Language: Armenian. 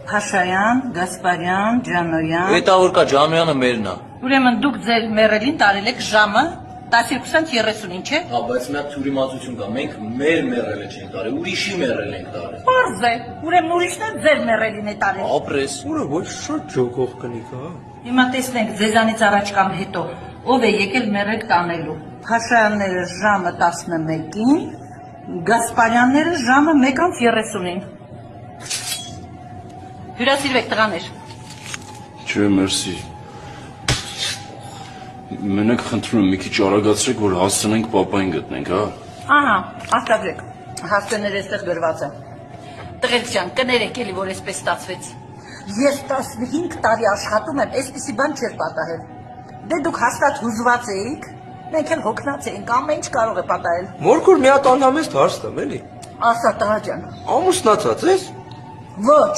Փաշայան, Գասպարյան, Ջանոյան։ Էտա որ կա Ջանոյանը մերն է։ Ուրեմն դուք ձեր մերելին տարել եք ժամը 12:30-ին, չէ՞։ Հա, բայց մի հատ թյուրիմացություն կա։ Մենք մեր մերելը չենք տարել, ուրիշի մերել ենք տարել։ Պարզ է, ուրեմն ուրիշն էլ ձեր մերելին է տարել։ Ապրես։ Ուրը ոչ շատ ջոկող կնիկ, հա։ Հիմա տեսնենք ձեզանից առաջ կամ հետո ով է եկել մերել տանելու։ Փաշայանները ժամը 11-ին, Գասպարյանները ժամը 1:30-ին։ Հյուրասիրվեք տղաներ։ Չէ, մերսի։ Մենակ խնդրում եմ մի քիչ արագացրեք, որ հասցնենք պապային գտնենք, հա։ Ահա, հաստատեք։ Հասցեները այստեղ գրված են։ Տղերք ջան, կներեք էլի, որ այսպես ստացվեց։ Ես 15 տարի աշխատում եմ, այսպիսի բան չէր պատահել։ Դե դուք հաստատ հուզված էիք, մենք էլ հոգնած էինք, ամեն ինչ կարող է պատահել։ Մորքուր մի հատ անհամեստ հարց տամ, էլի։ Ասա տղա ջան։ Ամուսնացած ես։ Ոչ։